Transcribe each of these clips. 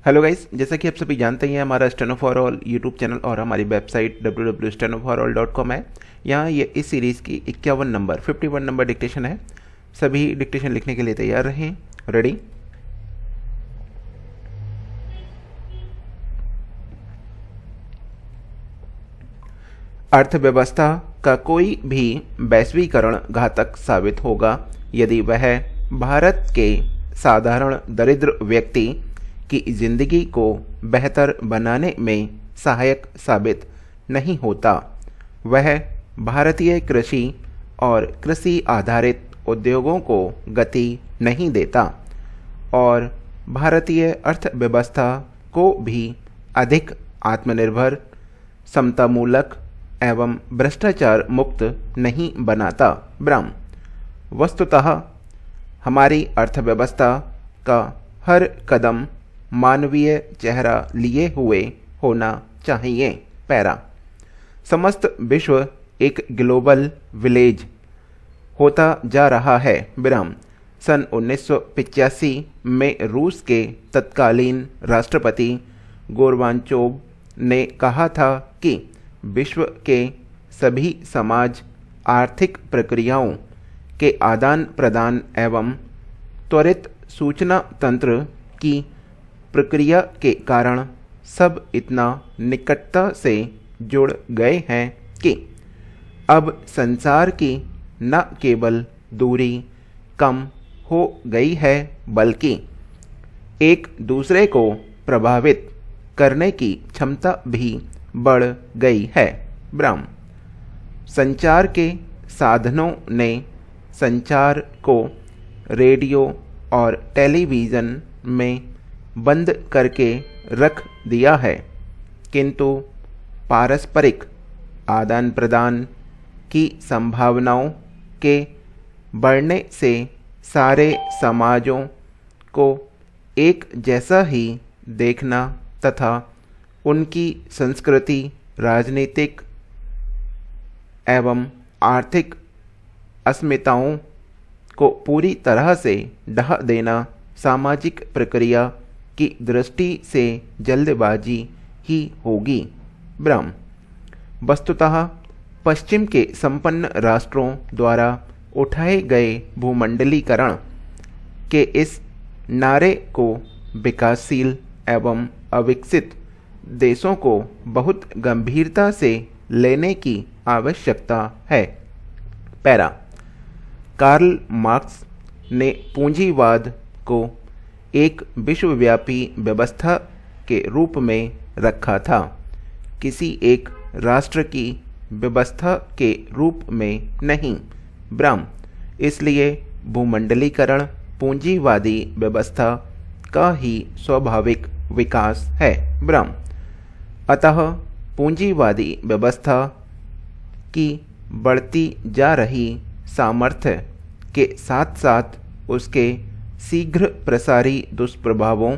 Hello guys, जैसा कि आप सभी जानते हैं हमारा steno for all YouTube channel और हमारी वेबसाइट www.stenoforall.com है। यहाँ ये इस सीरीज़ की 51 नंबर डिक्टेशन है। सभी डिक्टेशन लिखने के लिए तैयार रहें। रेडी। अर्थव्यवस्था का कोई भी वैश्वीकरण घातक साबित होगा यदि वह भारत के साधारण दरिद्र व्यक्ति की जिंदगी को बेहतर बनाने में सहायक साबित नहीं होता। वह भारतीय कृषि और कृषि आधारित उद्योगों को गति नहीं देता और भारतीय अर्थव्यवस्था को भी अधिक आत्मनिर्भर, समतामूलक एवं भ्रष्टाचार मुक्त नहीं बनाता। ब्राह्म। वस्तुतः हमारी अर्थव्यवस्था का हर कदम मानवीय चेहरा लिए हुए होना चाहिए। पैरा। समस्त विश्व एक ग्लोबल विलेज होता जा रहा है। विराम। सन 1985 में रूस के तत्कालीन राष्ट्रपति गोर्बाचोव ने कहा था कि विश्व के सभी समाज आर्थिक प्रक्रियाओं के आदान प्रदान एवं त्वरित सूचना तंत्र की प्रक्रिया के कारण सब इतना निकटता से जुड़ गए हैं कि अब संसार की न केवल दूरी कम हो गई है बल्कि एक दूसरे को प्रभावित करने की क्षमता भी बढ़ गई है। ब्राह्म। संचार के साधनों ने संचार को रेडियो और टेलीविज़न में बंद करके रख दिया है, किंतु पारस्परिक आदान प्रदान की संभावनाओं के बढ़ने से सारे समाजों को एक जैसा ही देखना तथा उनकी संस्कृति, राजनीतिक एवं आर्थिक अस्मिताओं को पूरी तरह से ढह देना सामाजिक प्रक्रिया की दृष्टि से जल्दबाजी ही होगी। ब्राह्म। वस्तुतः पश्चिम के संपन्न राष्ट्रों द्वारा उठाए गए भूमंडलीकरण के इस नारे को विकासशील एवं अविकसित देशों को बहुत गंभीरता से लेने की आवश्यकता है। पैरा। कार्ल मार्क्स ने पूंजीवाद को एक विश्वव्यापी व्यवस्था के रूप में रखा था, किसी एक राष्ट्र की व्यवस्था के रूप में नहीं। ब्राह्म। इसलिए भूमंडलीकरण पूंजीवादी व्यवस्था का ही स्वाभाविक विकास है। ब्राह्म। अतः पूंजीवादी व्यवस्था की बढ़ती जा रही सामर्थ्य के साथ साथ उसके शीघ्र प्रसारी दुष्प्रभावों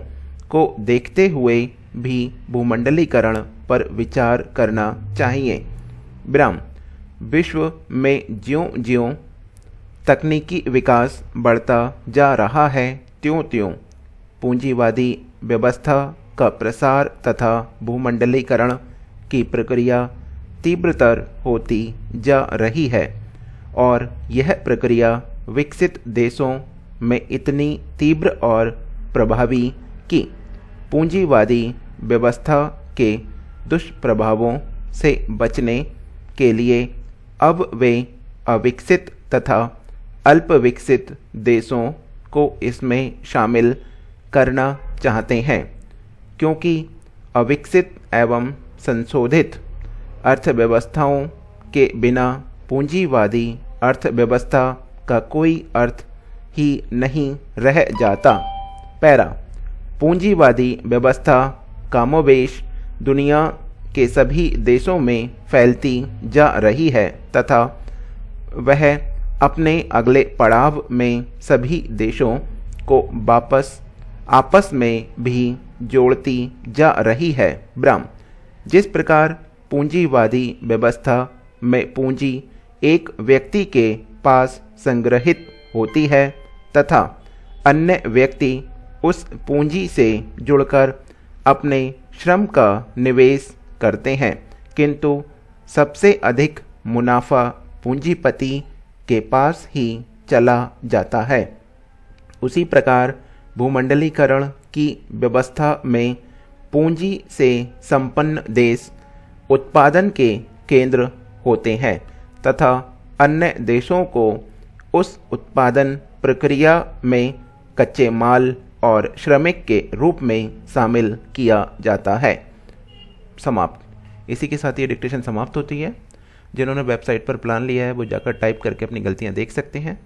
को देखते हुए भी भूमंडलीकरण पर विचार करना चाहिए। ब्राह्म। विश्व में ज्यों-ज्यों तकनीकी विकास बढ़ता जा रहा है त्यों-त्यों पूंजीवादी व्यवस्था का प्रसार तथा भूमंडलीकरण की प्रक्रिया तीव्रतर होती जा रही है और यह प्रक्रिया विकसित देशों में इतनी तीव्र और प्रभावी कि पूंजीवादी व्यवस्था के दुष्प्रभावों से बचने के लिए अब वे अविकसित तथा अल्पविकसित देशों को इसमें शामिल करना चाहते हैं, क्योंकि अविकसित एवं संशोधित अर्थव्यवस्थाओं के बिना पूंजीवादी अर्थव्यवस्था का कोई अर्थ ही नहीं रह जाता। पैरा। पूंजीवादी व्यवस्था कमोबेश दुनिया के सभी देशों में फैलती जा रही है तथा वह अपने अगले पड़ाव में सभी देशों को वापस आपस में भी जोड़ती जा रही है। ब्राह्म। जिस प्रकार पूंजीवादी व्यवस्था में पूंजी एक व्यक्ति के पास संग्रहित होती है तथा अन्य व्यक्ति उस पूंजी से जुड़कर अपने श्रम का निवेश करते हैं, किंतु सबसे अधिक मुनाफा पूंजीपति के पास ही चला जाता है। उसी प्रकार भूमंडलीकरण की व्यवस्था में पूंजी से संपन्न देश उत्पादन के केंद्र होते हैं तथा अन्य देशों को उस उत्पादन प्रक्रिया में कच्चे माल और श्रमिक के रूप में शामिल किया जाता है। समाप्त। इसी के साथ ये डिक्टेशन समाप्त होती है। जिन्होंने वेबसाइट पर प्लान लिया है वो जाकर टाइप करके अपनी गलतियां देख सकते हैं।